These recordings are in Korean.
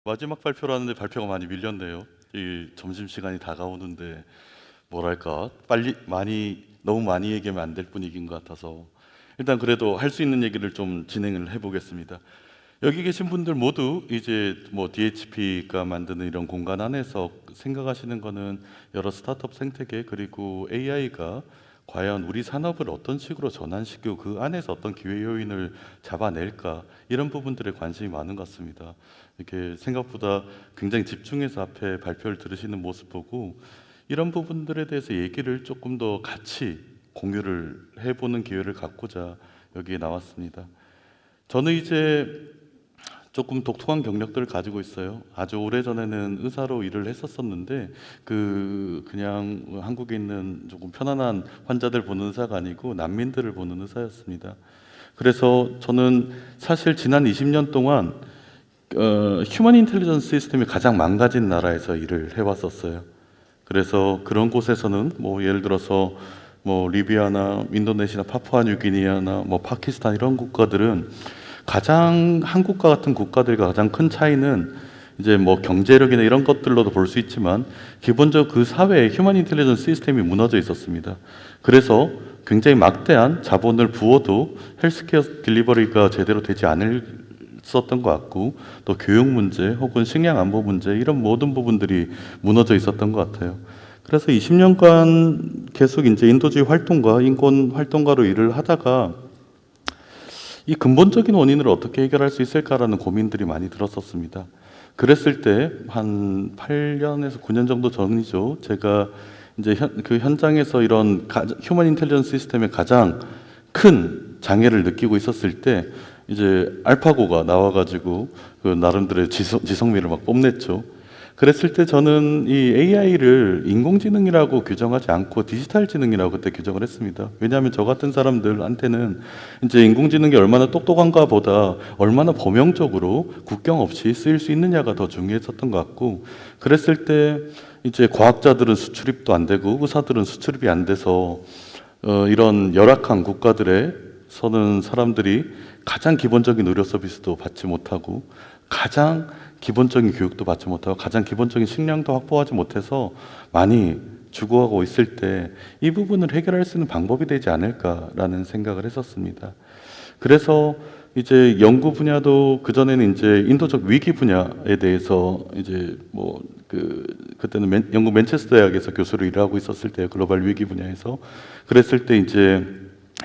마지막 발표라는데 발표가 많이 밀렸네요. 이 점심시간이 다가오는데 뭐랄까 빨리 너무 많이 얘기하면 안 될 분위기인 것 같아서 일단 그래도 할 수 있는 얘기를 좀 진행을 해보겠습니다. 여기 계신 분들 모두 이제 뭐 DHP가 만드는 이런 공간 안에서 생각하시는 거는 여러 스타트업 생태계 그리고 AI가 과연 우리 산업을 어떤 식으로 전환시키고 그 안에서 어떤 기회 요인을 잡아낼까 이런 부분들에 관심이 많은 것 같습니다. 이렇게 생각보다 굉장히 집중해서 앞에 발표를 들으시는 모습 보고 이런 부분들에 대해서 얘기를 조금 더 같이 공유를 해보는 기회를 갖고자 여기에 나왔습니다. 저는 이제 조금 독특한 경력들을 가지고 있어요. 아주 오래전에는 의사로 일을 했었었는데 그냥 한국에 있는 조금 편안한 환자들 보는 의사가 아니고 난민들을 보는 의사였습니다. 그래서 저는 사실 지난 20년 동안 휴먼 인텔리전스 시스템이 가장 망가진 나라에서 일을 해왔었어요. 그래서 그런 곳에서는 뭐 예를 들어서 뭐 리비아나 인도네시아, 파푸아뉴기니아나 뭐 파키스탄 이런 국가들은 가장 한국과 같은 국가들과 가장 큰 차이는 이제 뭐 경제력이나 이런 것들로도 볼 수 있지만 기본적으로 그 사회에 휴먼 인텔리전스 시스템이 무너져 있었습니다. 그래서 굉장히 막대한 자본을 부어도 헬스케어 딜리버리가 제대로 되지 않았었던 것 같고 또 교육 문제 혹은 식량 안보 문제 이런 모든 부분들이 무너져 있었던 것 같아요. 그래서 20년간 계속 이제 인도주의 활동가, 인권 활동가로 일을 하다가 이 근본적인 원인을 어떻게 해결할 수 있을까라는 고민들이 많이 들었었습니다. 그랬을 때 한 8년에서 9년 정도 전이죠. 제가 이제 그 현장에서 이런 휴먼 인텔리전스 시스템의 가장 큰 장애를 느끼고 있었을 때 이제 알파고가 나와가지고 그 나름대로의 지성미를 막 뽐냈죠. 그랬을 때 저는 이 AI를 인공지능이라고 규정하지 않고 디지털 지능이라고 그때 규정을 했습니다. 왜냐하면 저 같은 사람들한테는 이제 인공지능이 얼마나 똑똑한가 보다 얼마나 범용적으로 국경 없이 쓰일 수 있느냐가 더 중요했었던 것 같고 그랬을 때 이제 과학자들은 수출입도 안 되고 의사들은 수출입이 안 돼서 이런 열악한 국가들에서는 사람들이 가장 기본적인 의료 서비스도 받지 못하고 가장 기본적인 교육도 받지 못하고 가장 기본적인 식량도 확보하지 못해서 많이 죽어가고 있을 때 이 부분을 해결할 수 있는 방법이 되지 않을까라는 생각을 했었습니다. 그래서 이제 연구 분야도 그전에는 이제 인도적 위기 분야에 대해서 이제 뭐 그때는 영국 맨체스터 대학에서 교수로 일하고 있었을 때 글로벌 위기 분야에서 그랬을 때 이제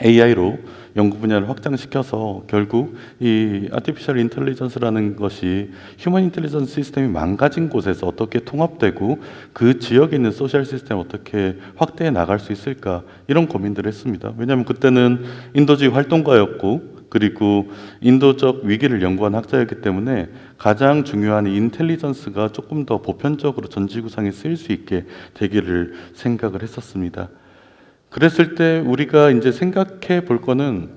AI로 연구 분야를 확장시켜서 결국 이 아티피셜 인텔리전스라는 것이 휴먼 인텔리전스 시스템이 망가진 곳에서 어떻게 통합되고 그 지역에 있는 소셜 시스템을 어떻게 확대해 나갈 수 있을까 이런 고민들을 했습니다. 왜냐하면 그때는 인도주의 활동가였고 그리고 인도적 위기를 연구한 학자였기 때문에 가장 중요한 이 인텔리전스가 조금 더 보편적으로 전 지구상에 쓰일 수 있게 되기를 생각을 했었습니다. 그랬을 때 우리가 이제 생각해 볼 거는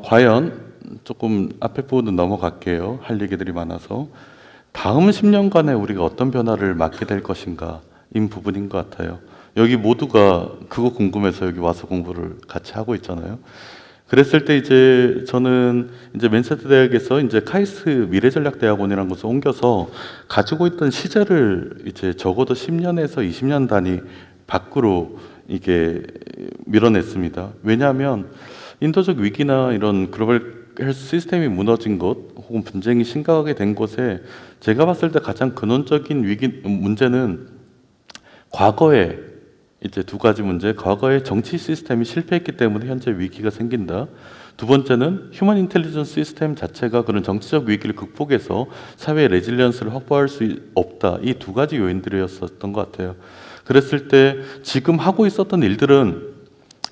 과연 조금 앞에 부분은 넘어갈게요. 할 얘기들이 많아서 다음 10년간에 우리가 어떤 변화를 맞게 될 것인가 인 부분인 것 같아요. 여기 모두가 그거 궁금해서 여기 와서 공부를 같이 하고 있잖아요. 그랬을 때 이제 저는 이제 맨체스터 대학에서 이제 카이스트 미래전략대학원이라는 곳을 옮겨서 가지고 있던 시절을 이제 적어도 10년에서 20년 단위 밖으로 이게 밀어냈습니다. 왜냐하면 인도적 위기나 이런 글로벌 헬스 시스템이 무너진 곳 혹은 분쟁이 심각하게 된 곳에 제가 봤을 때 가장 근원적인 문제는 과거에 이제 두 가지 문제, 과거에 정치 시스템이 실패했기 때문에 현재 위기가 생긴다. 두 번째는 휴먼 인텔리전스 시스템 자체가 그런 정치적 위기를 극복해서 사회의 레질리언스를 확보할 수 없다. 이 두 가지 요인들이었던 것 같아요. 그랬을 때 지금 하고 있었던 일들은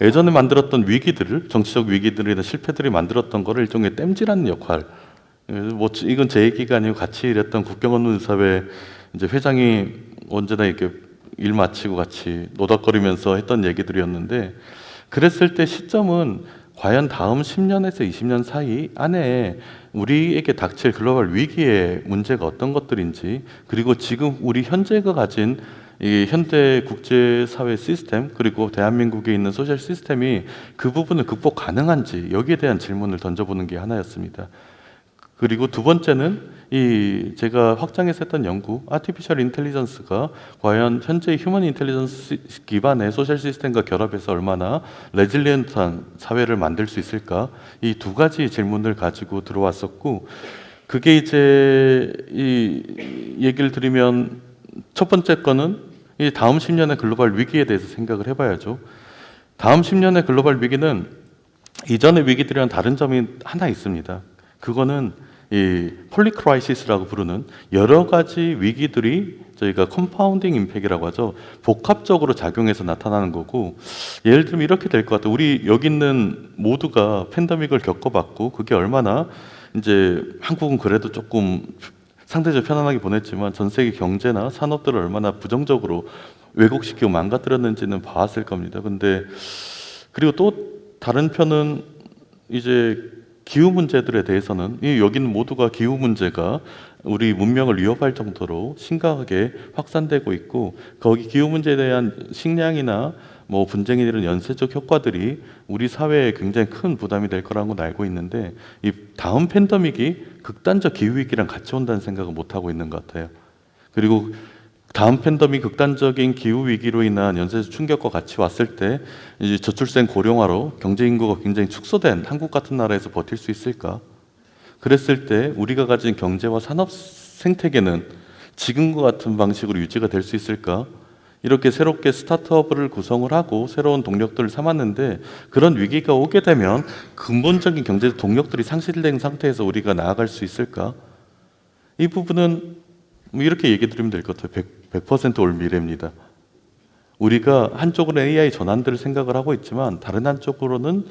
예전에 만들었던 위기들을 정치적 위기들이나 실패들이 만들었던 거를 일종의 땜질하는 역할. 뭐 이건 제 얘기가 아니고 같이 일했던 국경 없는 의사회 이제 회장이 언제나 이렇게 일 마치고 같이 노닥거리면서 했던 얘기들이었는데 그랬을 때 시점은 과연 다음 10년에서 20년 사이 안에 우리에게 닥칠 글로벌 위기의 문제가 어떤 것들인지 그리고 지금 우리 현재가 가진 이 현대 국제사회 시스템 그리고 대한민국에 있는 소셜 시스템이 그 부분을 극복 가능한지 여기에 대한 질문을 던져보는 게 하나였습니다. 그리고 두 번째는 이 제가 확장해서 했던 연구, 아티피셜 인텔리전스가 과연 현재 휴먼 인텔리전스 기반의 소셜 시스템과 결합해서 얼마나 레질리언트한 사회를 만들 수 있을까? 이 두 가지 질문을 가지고 들어왔었고, 그게 이제 이 얘기를 드리면 첫 번째 거는 이 다음 10년의 글로벌 위기에 대해서 생각을 해봐야죠. 다음 10년의 글로벌 위기는 이전의 위기들이랑 다른 점이 하나 있습니다. 그거는 이 폴리크라이시스라고 부르는 여러 가지 위기들이 저희가 컴파운딩 임팩이라고 하죠. 복합적으로 작용해서 나타나는 거고, 예를 들면 이렇게 될 것 같아요. 우리 여기 있는 모두가 팬데믹을 겪어봤고, 그게 얼마나 이제 한국은 그래도 조금 상대적으로 편안하게 보냈지만 전 세계 경제나 산업들을 얼마나 부정적으로 왜곡시키고 망가뜨렸는지는 봤을 겁니다. 근데 그리고 또 다른 편은 이제 기후 문제들에 대해서는 여기는 모두가 기후 문제가 우리 문명을 위협할 정도로 심각하게 확산되고 있고, 거기 기후 문제에 대한 식량이나 뭐 분쟁이 이런 연쇄적 효과들이 우리 사회에 굉장히 큰 부담이 될 거라는 건 알고 있는데, 이 다음 팬데믹이 극단적 기후 위기랑 같이 온다는 생각을 못 하고 있는 것 같아요. 그리고 다음 팬데믹 극단적인 기후 위기로 인한 연쇄적 충격과 같이 왔을 때 이제 저출생 고령화로 경제 인구가 굉장히 축소된 한국 같은 나라에서 버틸 수 있을까? 그랬을 때 우리가 가진 경제와 산업 생태계는 지금과 같은 방식으로 유지가 될 수 있을까? 이렇게 새롭게 스타트업을 구성을 하고 새로운 동력들을 삼았는데, 그런 위기가 오게 되면 근본적인 경제 동력들이 상실된 상태에서 우리가 나아갈 수 있을까? 이 부분은 뭐 이렇게 얘기 드리면 될 것 같아요. 100%올 미래입니다. 우리가 한쪽으로는 AI 전환들을 생각을 하고 있지만 다른 한쪽으로는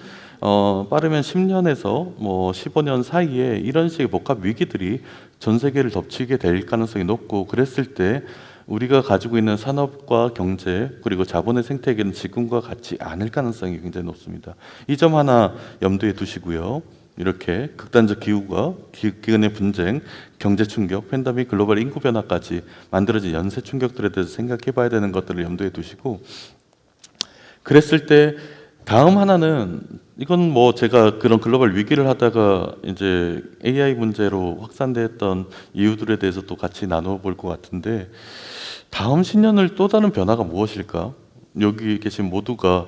빠르면 10년에서 뭐 15년 사이에 이런 식의 복합 위기들이 전 세계를 덮치게 될 가능성이 높고, 그랬을 때 우리가 가지고 있는 산업과 경제 그리고 자본의 생태계는 지금과 같지 않을 가능성이 굉장히 높습니다. 이 점 하나 염두에 두시고요. 이렇게 극단적 기후가 기근의 분쟁, 경제 충격, 팬데믹, 글로벌 인구 변화까지 만들어진 연쇄 충격들에 대해서 생각해 봐야 되는 것들을 염두에 두시고, 그랬을 때 다음 하나는, 이건 뭐 제가 그런 글로벌 위기를 하다가 이제 AI 문제로 확산됐던 이유들에 대해서 또 같이 나눠 볼 것 같은데, 다음 10년을 또 다른 변화가 무엇일까? 여기 계신 모두가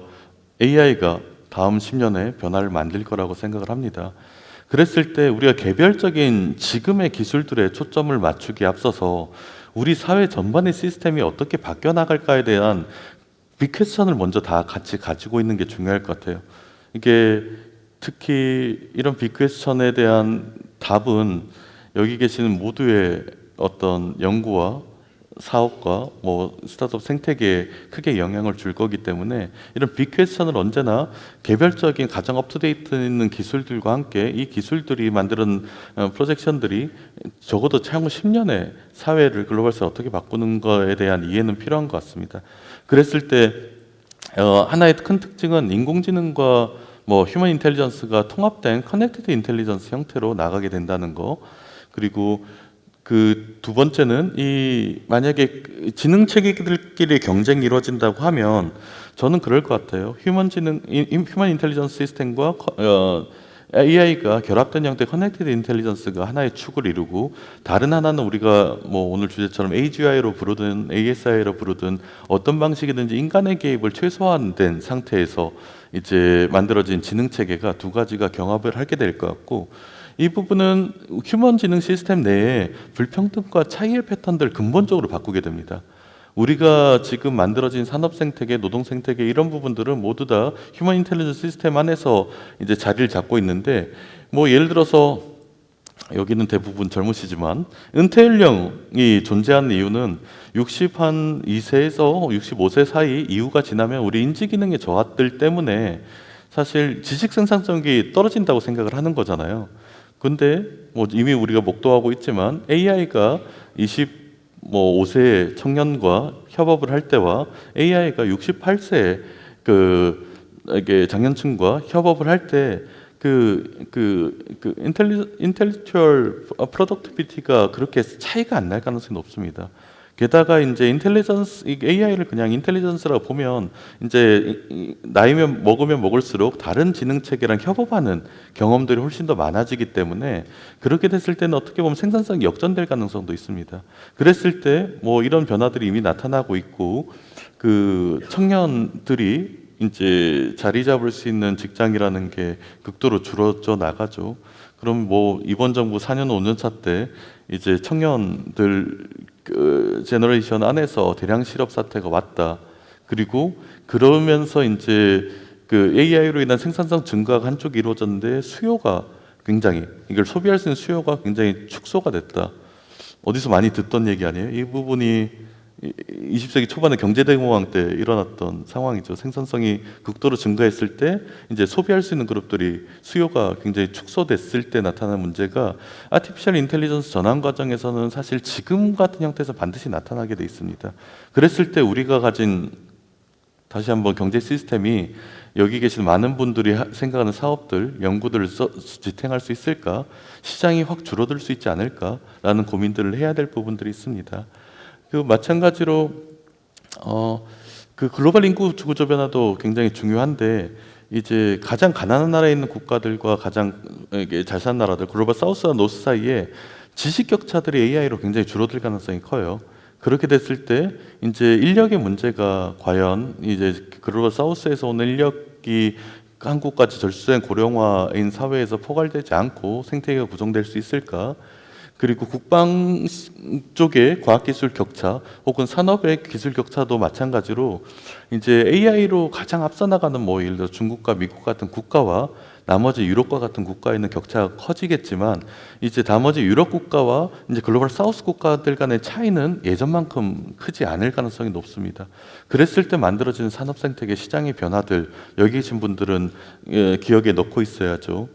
AI가 다음 10년에 변화를 만들 거라고 생각을 합니다. 그랬을 때 우리가 개별적인 지금의 기술들에 초점을 맞추기에 앞서서 우리 사회 전반의 시스템이 어떻게 바뀌어 나갈까에 대한 빅 퀘스천을 먼저 다 같이 가지고 있는 게 중요할 것 같아요. 이게 특히 이런 빅 퀘스천에 대한 답은 여기 계시는 모두의 어떤 연구와 사업과 뭐 스타트업 생태계에 크게 영향을 줄 거기 때문에, 이런 빅 퀘스천을 언제나 개별적인 가장 업투데이트 있는 기술들과 함께 이 기술들이 만드는 프로젝션들이 적어도 향후 10년의 사회를 글로벌에서 어떻게 바꾸는 거에 대한 이해는 필요한 것 같습니다. 그랬을 때 하나의 큰 특징은 인공지능과 뭐 휴먼 인텔리전스가 통합된 커넥티드 인텔리전스 형태로 나가게 된다는 거. 그리고 그 두 번째는 이 만약에 지능 체계들끼리 경쟁이 이루어진다고 하면 저는 그럴 것 같아요. 휴먼 인텔리전스 시스템과 AI가 결합된 형태의 커넥티드 인텔리전스가 하나의 축을 이루고, 다른 하나는 우리가 뭐 오늘 주제처럼 AGI로 부르든 ASI로 부르든 어떤 방식이든지 인간의 개입을 최소화된 상태에서 이제 만들어진 지능 체계가 두 가지가 경합을 하게 될 것 같고, 이 부분은 휴먼 지능 시스템 내에 불평등과 차이의 패턴들을 근본적으로 바꾸게 됩니다. 우리가 지금 만들어진 산업 생태계, 노동 생태계 이런 부분들은 모두 다 휴먼 인텔리전스 시스템 안에서 이제 자리를 잡고 있는데, 뭐 예를 들어서 여기는 대부분 젊으시지만 은퇴 연령이 존재하는 이유는 62세에서 65세 사이 이후가 지나면 우리 인지 기능의 저하들 때문에 사실 지식 생산성이 떨어진다고 생각을 하는 거잖아요. 근데 뭐 이미 우리가 목도하고 있지만 AI가 25세 청년과 협업을 할 때와 AI가 68세 이게 장년층과 협업을 할 때 인텔렉츄얼 프로덕티비티가 그렇게 차이가 안 날 가능성이 높습니다. 게다가 이제 인텔리전스 AI를 그냥 인텔리전스라고 보면 이제 나이면 먹으면 먹을수록 다른 지능 체계랑 협업하는 경험들이 훨씬 더 많아지기 때문에 그렇게 됐을 때는 어떻게 보면 생산성이 역전될 가능성도 있습니다. 그랬을 때 뭐 이런 변화들이 이미 나타나고 있고 그 청년들이 이제 자리 잡을 수 있는 직장이라는 게 극도로 줄어져 나가죠. 그럼 뭐 이번 정부 4년 5년 차 때 이제 청년들 그 제너레이션 안에서 대량 실업 사태가 왔다. 그리고 그러면서 이제 그 AI로 인한 생산성 증가가 한쪽이 이루어졌는데 수요가 굉장히 이걸 소비할 수 있는 수요가 굉장히 축소가 됐다. 어디서 많이 듣던 얘기 아니에요? 이 부분이 20세기 초반에 경제대공황 때 일어났던 상황이죠. 생산성이 극도로 증가했을 때 이제 소비할 수 있는 그룹들이 수요가 굉장히 축소됐을 때 나타나는 문제가 아티피셜 인텔리전스 전환 과정에서는 사실 지금 같은 형태에서 반드시 나타나게 돼 있습니다. 그랬을 때 우리가 가진 다시 한번 경제 시스템이 여기 계신 많은 분들이 생각하는 사업들, 연구들을 지탱할 수 있을까? 시장이 확 줄어들 수 있지 않을까라는 고민들을 해야 될 부분들이 있습니다. 그 마찬가지로 그 글로벌 인구 구조 변화도 굉장히 중요한데 이제 가장 가난한 나라에 있는 국가들과 가장 이게 잘 사는 나라들 글로벌 사우스와 노스 사이에 지식 격차들이 AI로 굉장히 줄어들 가능성이 커요. 그렇게 됐을 때 이제 인력의 문제가 과연 이제 글로벌 사우스에서 오는 인력이 한국까지 절수된 고령화인 사회에서 포괄되지 않고 생태계가 구성될 수 있을까? 그리고 국방 쪽의 과학기술 격차 혹은 산업의 기술 격차도 마찬가지로 이제 AI로 가장 앞서 나가는 뭐 예를 들어 중국과 미국 같은 국가와 나머지 유럽과 같은 국가에 있는 격차가 커지겠지만 이제 나머지 유럽 국가와 이제 글로벌 사우스 국가들 간의 차이는 예전만큼 크지 않을 가능성이 높습니다. 그랬을 때 만들어지는 산업 생태계 시장의 변화들 여기 계신 분들은 기억에 넣고 있어야죠.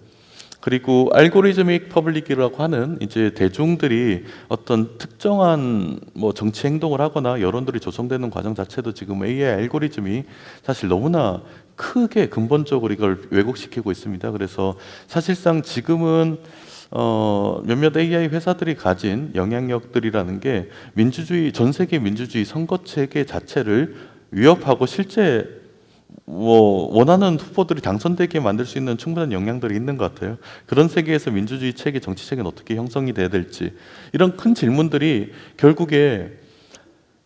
그리고 알고리즘믹 퍼블릭이라고 하는 이제 대중들이 어떤 특정한 뭐 정치 행동을 하거나 여론들이 조성되는 과정 자체도 지금 AI 알고리즘이 사실 너무나 크게 근본적으로 이걸 왜곡시키고 있습니다. 그래서 사실상 지금은 몇몇 AI 회사들이 가진 영향력들이라는 게 민주주의 전 세계 민주주의 선거 체계 자체를 위협하고 실제 뭐 원하는 후보들이 당선되게 만들 수 있는 충분한 역량들이 있는 것 같아요. 그런 세계에서 민주주의 체계, 정치 체계는 어떻게 형성이 돼야 될지 이런 큰 질문들이 결국에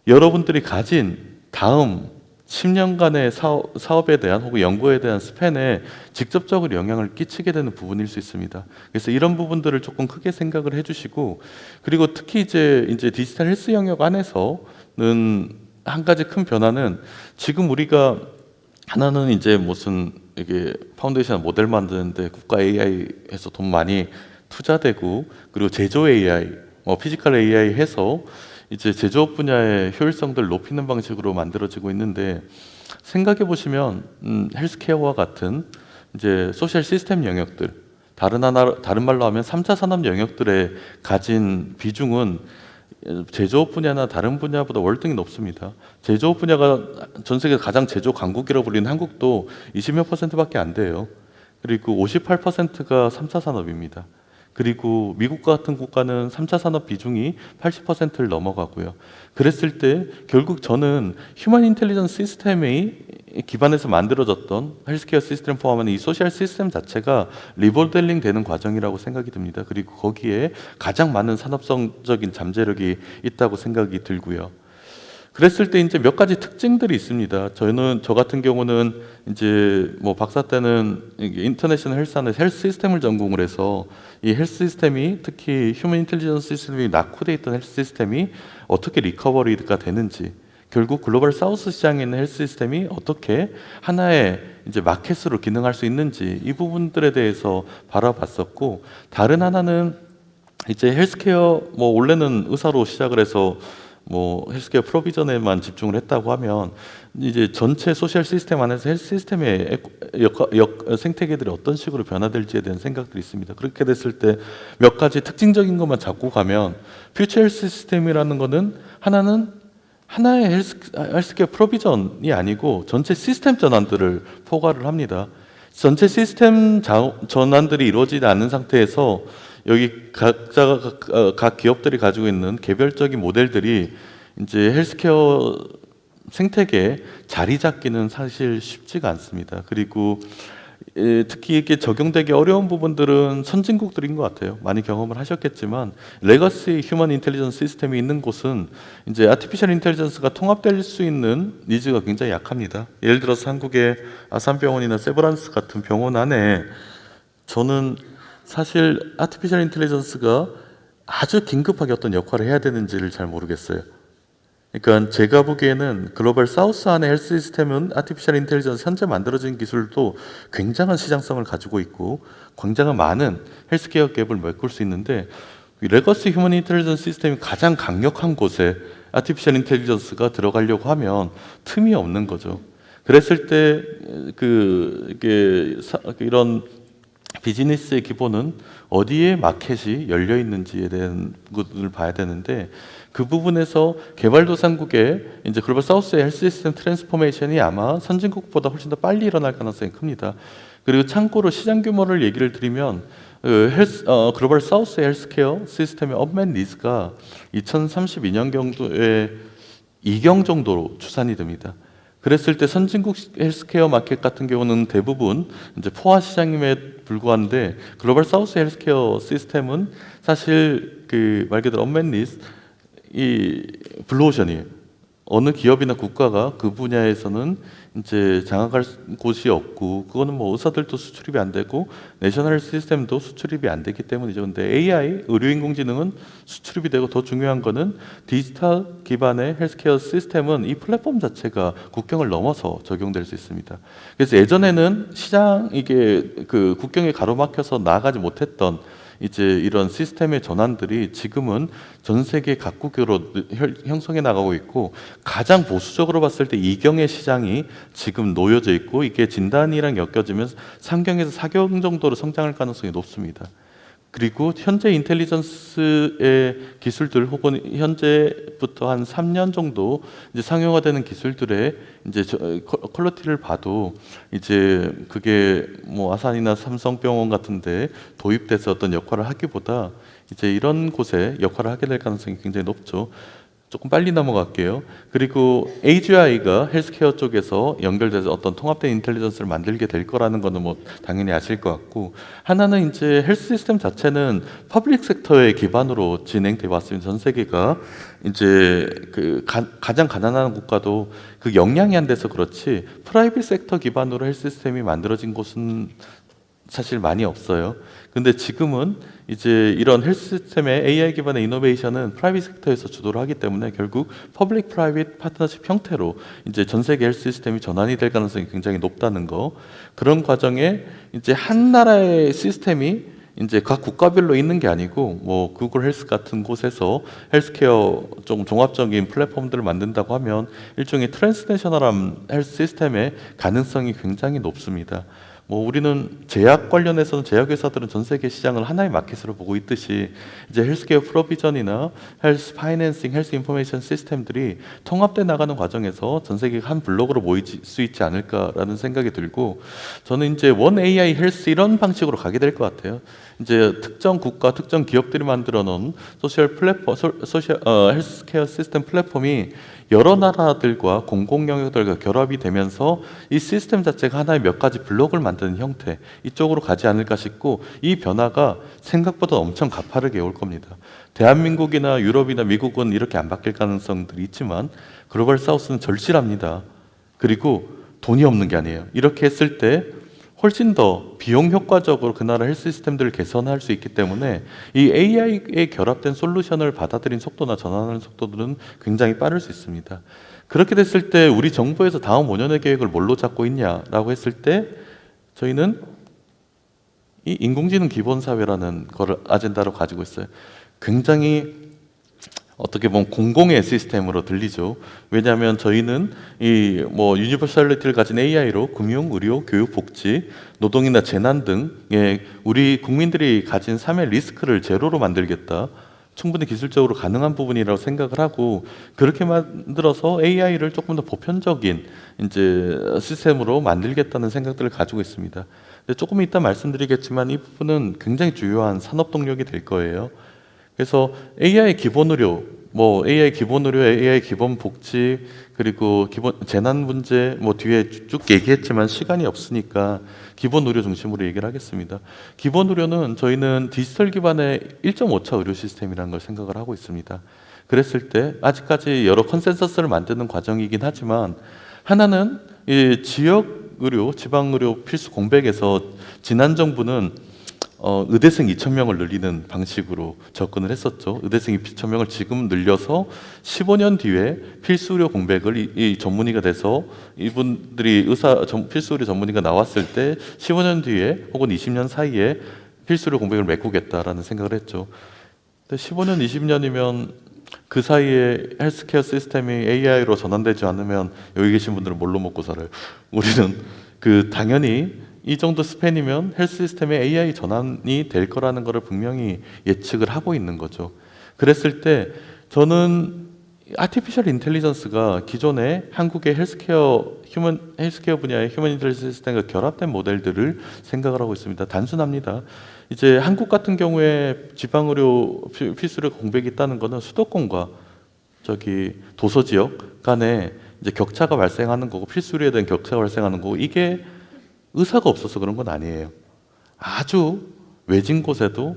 여러분들이 가진 다음 10년간의 사업에 대한 혹은 연구에 대한 스팬에 직접적으로 영향을 끼치게 되는 부분일 수 있습니다. 그래서 이런 부분들을 조금 크게 생각을 해주시고 그리고 특히 이제 디지털 헬스 영역 안에서는 한 가지 큰 변화는 지금 우리가 하나는 이제 무슨 이게 파운데이션 모델 만드는데 국가 AI에서 돈 많이 투자되고 그리고 제조 AI, 피지컬 AI 해서 이제 제조업 분야의 효율성들 높이는 방식으로 만들어지고 있는데 생각해 보시면 헬스케어와 같은 이제 소셜 시스템 영역들 다른 말로 하면 3차 산업 영역들의 가진 비중은 제조업 분야나 다른 분야보다 월등히 높습니다. 제조업 분야가 전 세계 가장 제조 강국이라고 불리는 한국도 20몇 %밖에 안 돼요. 그리고 58%가 3차 산업입니다. 그리고 미국 같은 국가는 3차 산업 비중이 80%를 넘어가고요. 그랬을 때 결국 저는 휴먼 인텔리전스 시스템의 기반에서 만들어졌던 헬스케어 시스템 포함하는 이 소셜 시스템 자체가 리모델링 되는 과정이라고 생각이 듭니다. 그리고 거기에 가장 많은 산업성적인 잠재력이 있다고 생각이 들고요. 그랬을 때 이제 몇 가지 특징들이 있습니다. 저 같은 경우는 이제 뭐 박사 때는 인터내셔널 헬스하는 헬스 시스템을 전공을 해서 이 헬스 시스템이 특히 휴먼 인텔리전스 시스템이 낙후돼 있던 헬스 시스템이 어떻게 리커버리가 되는지 결국 글로벌 사우스 시장에 있는 헬스 시스템이 어떻게 하나의 이제 마켓으로 기능할 수 있는지 이 부분들에 대해서 바라봤었고 다른 하나는 이제 헬스케어 뭐 원래는 의사로 시작을 해서 뭐 헬스케어 프로비전에만 집중을 했다고 하면 이제 전체 소셜 시스템 안에서 헬스 시스템의 생태계들이 어떤 식으로 변화될지에 대한 생각들이 있습니다. 그렇게 됐을 때 몇 가지 특징적인 것만 잡고 가면 퓨처 헬스 시스템이라는 거는 하나의 헬스케어 프로비전이 아니고 전체 시스템 전환들을 포괄을 합니다. 전체 시스템 전환들이 이루어지지 않는 상태에서 여기 각 기업들이 가지고 있는 개별적인 모델들이 이제 헬스케어 생태계에 자리 잡기는 사실 쉽지가 않습니다. 그리고 특히 이게 적용되기 어려운 부분들은 선진국들인 것 같아요. 많이 경험을 하셨겠지만 레거시 휴먼 인텔리전스 시스템이 있는 곳은 이제 아티피셜 인텔리전스가 통합될 수 있는 니즈가 굉장히 약합니다. 예를 들어서 한국의 아산병원이나 세브란스 같은 병원 안에 저는 사실 아티피셜 인텔리전스가 아주 긴급하게 어떤 역할을 해야 되는지를 잘 모르겠어요. 그러니까 제가 보기에는 글로벌 사우스 안의 헬스 시스템은 아티피셜 인텔리전스 현재 만들어진 기술도 굉장한 시장성을 가지고 있고 굉장한 많은 헬스케어 갭을 메꿀 수 있는데 레거시 휴먼 인텔리전스 시스템이 가장 강력한 곳에 아티피셜 인텔리전스가 들어가려고 하면 틈이 없는 거죠. 그랬을 때 이런 비즈니스의 기본은 어디에 마켓이 열려 있는지에 대한 것을 봐야 되는데 그 부분에서 개발도상국의 이제 글로벌 사우스의 헬스 시스템 트랜스포메이션이 아마 선진국보다 훨씬 더 빨리 일어날 가능성이 큽니다. 그리고 참고로 시장 규모를 얘기를 드리면 글로벌 사우스의 헬스케어 시스템의 업맨 니즈가 2032년 정도에 2경 정도로 추산이 됩니다. 그랬을 때 선진국 헬스케어 마켓 같은 경우는 대부분 이제 포화 시장임에 불구한데 글로벌 사우스 헬스케어 시스템은 사실 말 그대로 언맷 니즈 이 블루오션이에요. 어느 기업이나 국가가 그 분야에서는 이제 장악할 곳이 없고 그거는 뭐 의사들도 수출입이 안 되고 내셔널 시스템도 수출입이 안 되기 때문이죠. 근데 AI, 의료인공지능은 수출입이 되고 더 중요한 거는 디지털 기반의 헬스케어 시스템은 이 플랫폼 자체가 국경을 넘어서 적용될 수 있습니다. 그래서 예전에는 시장 이게 국경에 가로막혀서 나아가지 못했던 이제 이런 시스템의 전환들이 지금은 전 세계 각국으로 형성해 나가고 있고 가장 보수적으로 봤을 때 2경의 시장이 지금 놓여져 있고 이게 진단이랑 엮여지면 3경에서 4경 정도로 성장할 가능성이 높습니다. 그리고 현재 인텔리전스의 기술들 혹은 현재부터 한 3년 정도 이제 상용화되는 기술들의 이제 퀄리티를 봐도 이제 그게 뭐 아산이나 삼성병원 같은데 도입돼서 어떤 역할을 하기보다 이제 이런 곳에 역할을 하게 될 가능성이 굉장히 높죠. 조금 빨리 넘어갈게요. 그리고 AGI가 헬스케어 쪽에서 연결돼서 어떤 통합된 인텔리전스를 만들게 될 거라는 거는 뭐 당연히 아실 것 같고 하나는 이제 헬스 시스템 자체는 퍼블릭 섹터의 기반으로 진행돼 왔습니다. 전 세계가 이제 가장 가난한 국가도 그 역량이 안 돼서 그렇지 프라이빗 섹터 기반으로 헬스 시스템이 만들어진 곳은 사실 많이 없어요. 근데 지금은 이제 이런 헬스 시스템의 AI 기반의 이노베이션은 프라이빗 섹터에서 주도를 하기 때문에 결국 퍼블릭 프라이빗 파트너십 형태로 이제 전 세계 헬스 시스템이 전환이 될 가능성이 굉장히 높다는 거. 그런 과정에 이제 한 나라의 시스템이 이제 각 국가별로 있는 게 아니고 뭐 구글 헬스 같은 곳에서 헬스케어 좀 종합적인 플랫폼들을 만든다고 하면 일종의 트랜스내셔널한 헬스 시스템의 가능성이 굉장히 높습니다. 뭐 우리는 제약 관련해서는 제약회사들은 전 세계 시장을 하나의 마켓으로 보고 있듯이 이제 헬스케어 프로비전이나 헬스 파이낸싱, 헬스 인포메이션 시스템들이 통합돼 나가는 과정에서 전 세계 한 블록으로 모일 수 있지 않을까라는 생각이 들고 저는 이제 원 AI 헬스 이런 방식으로 가게 될 것 같아요. 이제 특정 국가, 특정 기업들이 만들어 놓은 헬스케어 시스템 플랫폼이 여러 나라들과 공공 영역들과 결합이 되면서 이 시스템 자체가 하나의 몇 가지 블록을 만드는 형태 이쪽으로 가지 않을까 싶고 이 변화가 생각보다 엄청 가파르게 올 겁니다. 대한민국이나 유럽이나 미국은 이렇게 안 바뀔 가능성들이 있지만 글로벌 사우스는 절실합니다. 그리고 돈이 없는 게 아니에요. 이렇게 했을 때 훨씬 더 비용 효과적으로 그 나라 헬스 시스템들을 개선할 수 있기 때문에 이 AI에 결합된 솔루션을 받아들인 속도나 전환하는 속도들은 굉장히 빠를 수 있습니다. 그렇게 됐을 때 우리 정부에서 다음 5년의 계획을 뭘로 잡고 있냐라고 했을 때 저희는 이 인공지능 기본사회라는 거를 아젠다로 가지고 있어요. 굉장히 어떻게 보면 공공의 시스템으로 들리죠. 왜냐하면 저희는 이 뭐 유니버설리티를 가진 AI로 금융, 의료, 교육, 복지, 노동이나 재난 등의 우리 국민들이 가진 삶의 리스크를 제로로 만들겠다. 충분히 기술적으로 가능한 부분이라고 생각을 하고 그렇게 만들어서 AI를 조금 더 보편적인 이제 시스템으로 만들겠다는 생각들을 가지고 있습니다. 근데 조금 이따 말씀드리겠지만 이 부분은 굉장히 중요한 산업 동력이 될 거예요. 그래서 AI 기본 의료 뭐 AI 기본 의료, AI 기본 복지, 그리고 기본 재난 문제 뭐 뒤에 쭉 얘기했지만 시간이 없으니까 기본 의료 중심으로 얘기를 하겠습니다. 기본 의료는 저희는 디지털 기반의 1.5차 의료 시스템이라는 걸 생각을 하고 있습니다. 그랬을 때 아직까지 여러 컨센서스를 만드는 과정이긴 하지만 하나는 이 지역 의료, 지방 의료 필수 공백에서 지난 정부는 의대생 2,000명을 늘리는 방식으로 접근을 했었죠. 의대생 2,000명을 지금 늘려서 15년 뒤에 필수 의료 공백을 이 전문의가 돼서 이분들이 필수 의료 전문의가 나왔을 때 15년 뒤에 혹은 20년 사이에 필수 의료 공백을 메꾸겠다라는 생각을 했죠. 근데 15년, 20년이면 그 사이에 헬스케어 시스템이 AI로 전환되지 않으면 여기 계신 분들은 뭘로 먹고 살아요? 우리는 당연히 이 정도 스팬이면 헬스 시스템에 AI 전환이 될 거라는 것을 분명히 예측을 하고 있는 거죠. 그랬을 때 저는 아티피셜 인텔리전스가 기존에 한국의 헬스케어 분야의 휴먼 인텔리전스 시스템과 결합된 모델들을 생각을 하고 있습니다. 단순합니다. 이제 한국 같은 경우에 지방의료 필수료 공백이 있다는 것은 수도권과 도서 지역 간에 이제 격차가 발생하는 거고 필수료에 대한 격차가 발생하는 거고 이게 의사가 없어서 그런 건 아니에요. 아주 외진 곳에도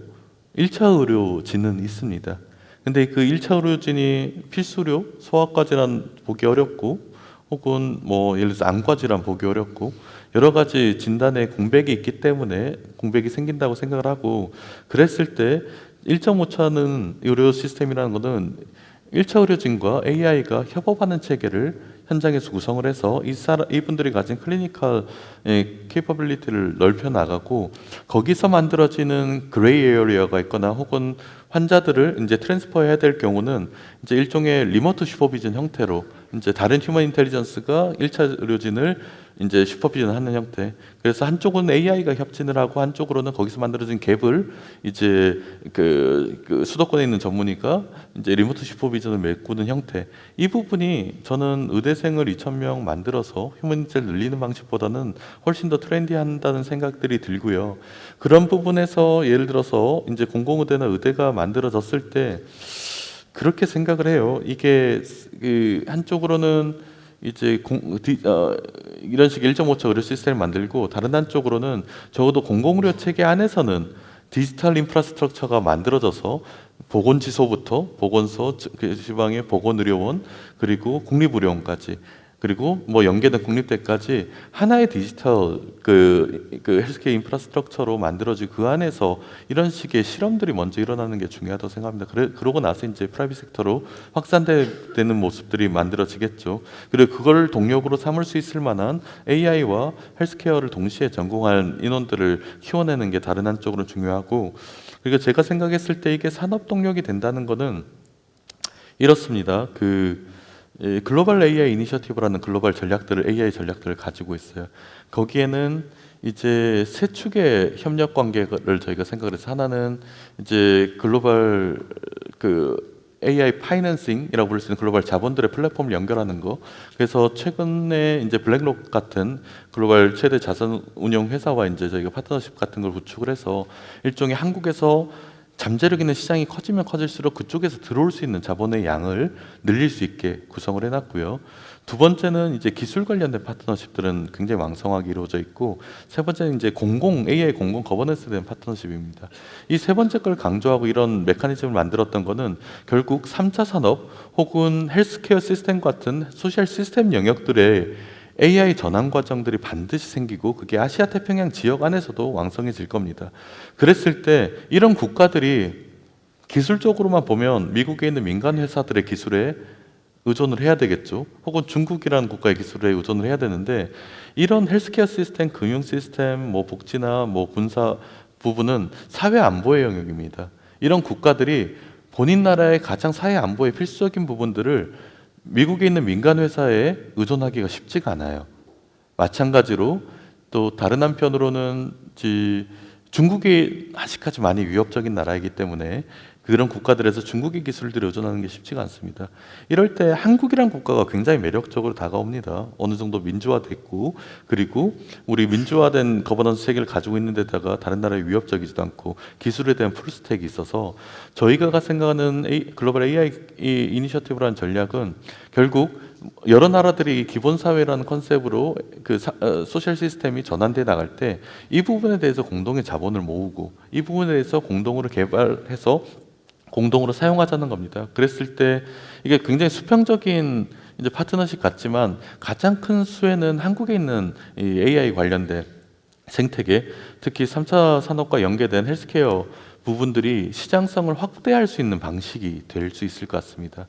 1차 의료진은 있습니다. 근데 그 1차 의료진이 필수료, 소아과 질환 보기 어렵고 혹은 뭐 예를 들어서 안과 질환 보기 어렵고 여러 가지 진단에 공백이 있기 때문에 공백이 생긴다고 생각을 하고 그랬을 때 1.5차는 의료 시스템이라는 것은 1차 의료진과 AI가 협업하는 체계를 현장에서 구성을 해서 이분들이 가진 클리니컬 케이퍼빌리티를 넓혀 나가고 거기서 만들어지는 그레이 에어리어가 있거나 혹은 환자들을 이제 트랜스퍼 해야 될 경우는 이제 일종의 리모트 슈퍼비전 형태로 이제 다른 휴먼 인텔리전스가 1차 의료진을 이제 슈퍼비전 하는 형태. 그래서 한쪽은 AI가 협진을 하고 한쪽으로는 거기서 만들어진 갭을 이제 그 수도권에 있는 전문의가 이제 리모트 슈퍼비전을 메꾸는 형태. 이 부분이 저는 의대생을 2,000명 만들어서 휴먼 인텔 늘리는 방식보다는 훨씬 더 트렌디한다는 생각들이 들고요. 그런 부분에서 예를 들어서 이제 공공의대나 의대가 만들어졌을 때 그렇게 생각을 해요. 이게 한쪽으로는 이제 이런 식의 1.5차 의료 시스템을 만들고 다른 한쪽으로는 적어도 공공의료 체계 안에서는 디지털 인프라스트럭처가 만들어져서 보건지소부터 보건소, 지방의 보건의료원 그리고 국립의료원까지 그리고 뭐 연계된 국립대까지 하나의 디지털 헬스케어 인프라스트럭처로 만들어지고 그 안에서 이런 식의 실험들이 먼저 일어나는 게 중요하다고 생각합니다. 그러고 나서 이제 프라이빗 섹터로 확산되는 모습들이 만들어지겠죠. 그리고 그걸 동력으로 삼을 수 있을 만한 AI와 헬스케어를 동시에 전공한 인원들을 키워내는 게 다른 한쪽으로 중요하고 그리고 제가 생각했을 때 이게 산업 동력이 된다는 거는 이렇습니다. 글로벌 AI 이니셔티브라는 글로벌 전략들을 AI 전략들을 가지고 있어요. 거기에는 이제 세 축의 협력 관계를 저희가 생각을 해서 하나는 이제 글로벌 AI 파이낸싱이라고 부를 수 있는 글로벌 자본들의 플랫폼을 연결하는 거. 그래서 최근에 이제 블랙록 같은 글로벌 최대 자산 운용 회사와 이제 저희가 파트너십 같은 걸 구축을 해서 일종의 한국에서 잠재력 있는 시장이 커지면 커질수록 그쪽에서 들어올 수 있는 자본의 양을 늘릴 수 있게 구성을 해놨고요. 두 번째는 이제 기술 관련된 파트너십들은 굉장히 왕성하게 이루어져 있고 세 번째는 이제 AI 공공 거버넌스에 대한 파트너십입니다. 이 세 번째 걸 강조하고 이런 메커니즘을 만들었던 거는 결국 3차 산업 혹은 헬스케어 시스템 같은 소셜 시스템 영역들의 AI 전환 과정들이 반드시 생기고 그게 아시아 태평양 지역 안에서도 왕성해질 겁니다. 그랬을 때 이런 국가들이 기술적으로만 보면 미국에 있는 민간 회사들의 기술에 의존을 해야 되겠죠. 혹은 중국이라는 국가의 기술에 의존을 해야 되는데 이런 헬스케어 시스템, 금융 시스템, 뭐 복지나 뭐 군사 부분은 사회 안보의 영역입니다. 이런 국가들이 본인 나라의 가장 사회 안보의 필수적인 부분들을 미국에 있는 민간 회사에 의존하기가 쉽지가 않아요. 마찬가지로 또 다른 한편으로는 중국이 아직까지 많이 위협적인 나라이기 때문에 그런 국가들에서 중국의 기술들이 의존하는 게 쉽지가 않습니다. 이럴 때 한국이란 국가가 굉장히 매력적으로 다가옵니다. 어느 정도 민주화됐고, 그리고 우리 민주화된 거버넌스 체계를 가지고 있는 데다가 다른 나라에 위협적이지도 않고 기술에 대한 풀스택이 있어서 저희가 생각하는 글로벌 AI 이니셔티브라는 전략은 결국 여러 나라들이 기본 사회라는 컨셉으로 소셜 시스템이 전환돼 나갈 때 이 부분에 대해서 공동의 자본을 모으고 이 부분에 대해서 공동으로 개발해서 공동으로 사용하자는 겁니다. 그랬을 때 이게 굉장히 수평적인 이제 파트너십 같지만 가장 큰 수혜는 한국에 있는 이 AI 관련된 생태계, 특히 3차 산업과 연계된 헬스케어 부분들이 시장성을 확대할 수 있는 방식이 될 수 있을 것 같습니다.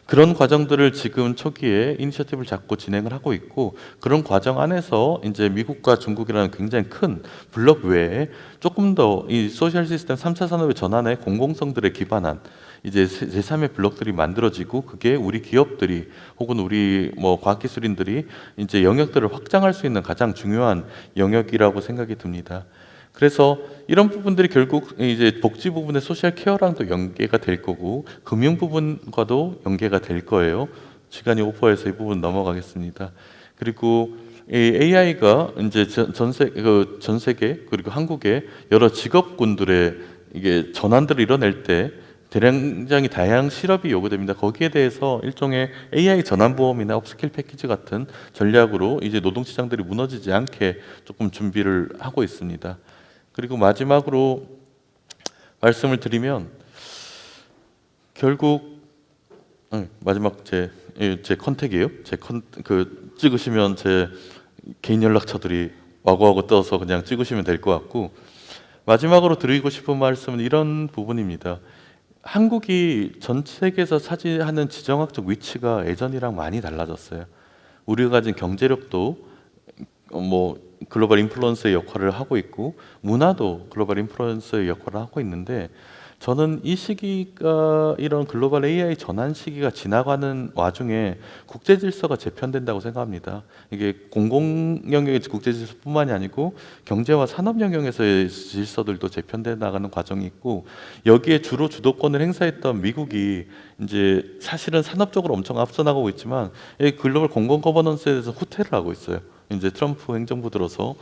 그런 과정들을 지금 초기에 이니셔티브를 잡고 진행을 하고 있고, 그런 과정 안에서 이제 미국과 중국이라는 굉장히 큰 블록 외에 조금 더 이 소셜 시스템 3차 산업의 전환의 공공성들에 기반한 이제 제3의 블록들이 만들어지고, 그게 우리 기업들이 혹은 우리 뭐 과학기술인들이 이제 영역들을 확장할 수 있는 가장 중요한 영역이라고 생각이 듭니다. 그래서 이런 부분들이 결국 이제 복지 부분의 소셜 케어랑도 연계가 될 거고 금융 부분과도 연계가 될 거예요. 시간이 오버해서 이 부분 넘어가겠습니다. 그리고 이 AI가 이제 전 세계 그리고 한국의 여러 직업군들의 이게 전환들을 이뤄낼 때 굉장히 다양한 실업이 요구됩니다. 거기에 대해서 일종의 AI 전환보험이나 업스킬 패키지 같은 전략으로 이제 노동시장들이 무너지지 않게 조금 준비를 하고 있습니다. 그리고 마지막으로 말씀을 드리면 결국 마지막 제 컨택이에요. 찍으시면 제 개인 연락처들이 와구와구 떠서 그냥 찍으시면 될 것 같고, 마지막으로 드리고 싶은 말씀은 이런 부분입니다. 한국이 전 세계에서 차지하는 지정학적 위치가 예전이랑 많이 달라졌어요. 우리가 가진 경제력도 뭐 글로벌 인플루언서의 역할을 하고 있고, 문화도 글로벌 인플루언서의 역할을 하고 있는데, 저는 이 시기가 이런 글로벌 AI 전환 시기가 지나가는 와중에 국제 질서가 재편된다고 생각합니다. 이게 공공 영역의 국제 질서뿐만이 아니고 경제와 산업 영역에서의 질서들도 재편돼 나가는 과정이 있고, 여기에 주로 주도권을 행사했던 미국이 이제 사실은 산업적으로 엄청 앞서 나가고 있지만 이 글로벌 공공 거버넌스에 대해서 후퇴를 하고 있어요. 이제 트럼프 행정부 들어서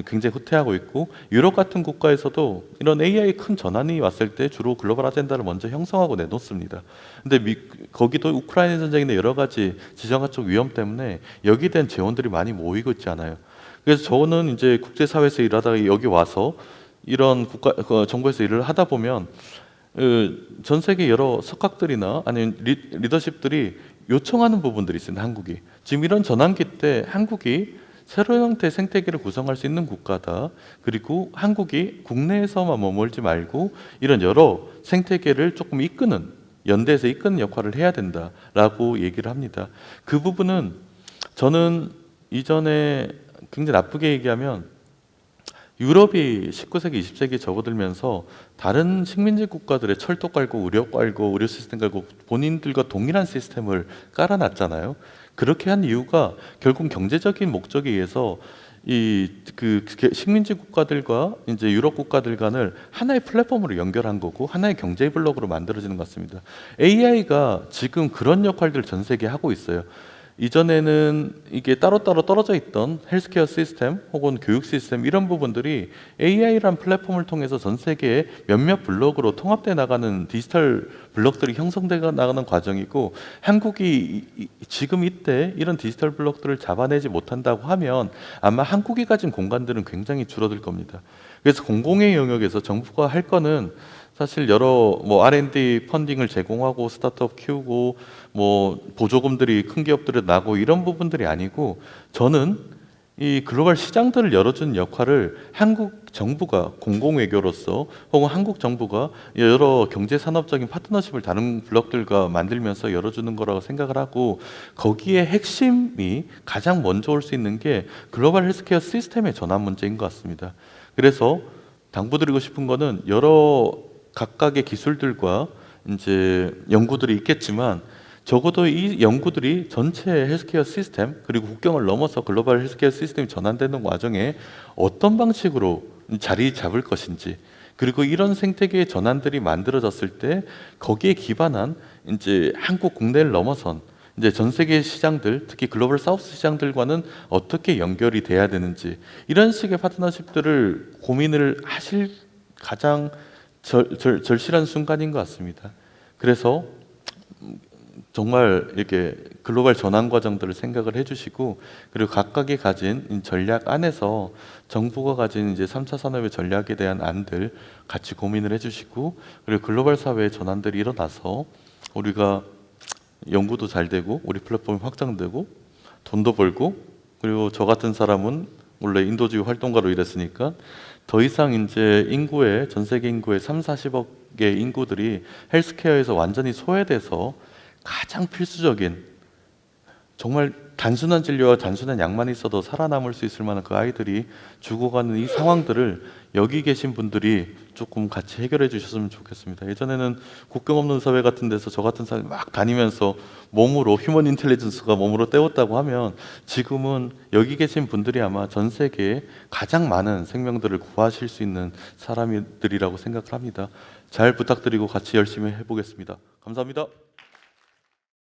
굉장히 후퇴하고 있고, 유럽 같은 국가에서도 이런 AI 큰 전환이 왔을 때 주로 글로벌 아젠다를 먼저 형성하고 내놓습니다. 근데 거기도 우크라이나 전쟁이나 여러 가지 지정학적 위험 때문에 여기에 대한 재원들이 많이 모이고 있지 않아요. 그래서 저는 이제 국제사회에서 일하다가 여기 와서 이런 정부에서 일을 하다 보면 전 세계 여러 석학들이나 아니면 리더십들이 요청하는 부분들이 있습니다. 한국이 지금 이런 전환기 때 한국이 새로운 형태의 생태계를 구성할 수 있는 국가다. 그리고 한국이 국내에서만 머물지 말고 이런 여러 생태계를 조금 이끄는, 연대에서 이끄는 역할을 해야 된다라고 얘기를 합니다. 그 부분은 저는 이전에 굉장히 나쁘게 얘기하면 유럽이 19세기, 20세기에 접어들면서 다른 식민지 국가들의 철도 깔고 의료 시스템 깔고 본인들과 동일한 시스템을 깔아놨잖아요. 그렇게 한 이유가 결국 경제적인 목적에 의해서 식민지 국가들과 이제 유럽 국가들 간을 하나의 플랫폼으로 연결한 거고 하나의 경제 블록으로 만들어지는 것 같습니다. AI가 지금 그런 역할들을 전 세계에 하고 있어요. 이전에는 이게 따로따로 떨어져 있던 헬스케어 시스템 혹은 교육 시스템 이런 부분들이 AI란 플랫폼을 통해서 전 세계에 몇몇 블록으로 통합돼 나가는 디지털 블록들이 형성돼 나가는 과정이고, 한국이 지금 이때 이런 디지털 블록들을 잡아내지 못한다고 하면 아마 한국이 가진 공간들은 굉장히 줄어들 겁니다. 그래서 공공의 영역에서 정부가 할 거는 사실 여러 뭐 R&D 펀딩을 제공하고 스타트업 키우고 뭐 보조금들이 큰 기업들에 나고 이런 부분들이 아니고, 저는 이 글로벌 시장들을 열어주는 역할을 한국 정부가 공공외교로서 혹은 한국 정부가 여러 경제산업적인 파트너십을 다른 블록들과 만들면서 열어주는 거라고 생각을 하고, 거기에 핵심이 가장 먼저 올 수 있는 게 글로벌 헬스케어 시스템의 전환 문제인 것 같습니다. 그래서 당부드리고 싶은 거는 여러 각각의 기술들과 이제 연구들이 있겠지만 적어도 이 연구들이 전체 헬스케어 시스템 그리고 국경을 넘어서 글로벌 헬스케어 시스템이 전환되는 과정에 어떤 방식으로 자리 잡을 것인지, 그리고 이런 생태계의 전환들이 만들어졌을 때 거기에 기반한 이제 한국 국내를 넘어선 이제 전 세계 시장들, 특히 글로벌 사우스 시장들과는 어떻게 연결이 돼야 되는지 이런 식의 파트너십들을 고민을 하실 가장 절실한 순간인 것 같습니다. 그래서 정말 이렇게 글로벌 전환 과정들을 생각을 해주시고, 그리고 각각이 가진 이 전략 안에서 정부가 가진 이제 3차 산업의 전략에 대한 안들 같이 고민을 해주시고, 그리고 글로벌 사회의 전환들이 일어나서 우리가 연구도 잘 되고 우리 플랫폼이 확장되고 돈도 벌고, 그리고 저 같은 사람은 원래 인도주의 활동가로 일했으니까 더 이상 이제 인구의 전 세계 인구의 3, 40억의 인구들이 헬스케어에서 완전히 소외돼서 가장 필수적인 정말 단순한 진료와 단순한 약만 있어도 살아남을 수 있을 만한 그 아이들이 죽어가는 이 상황들을 여기 계신 분들이 조금 같이 해결해 주셨으면 좋겠습니다. 예전에는 국경 없는 사회 같은 데서 저 같은 사람이 막 다니면서 몸으로 휴먼 인텔리전스가 몸으로 때웠다고 하면, 지금은 여기 계신 분들이 아마 전 세계에 가장 많은 생명들을 구하실 수 있는 사람들이라고 생각을 합니다. 잘 부탁드리고 같이 열심히 해보겠습니다. 감사합니다.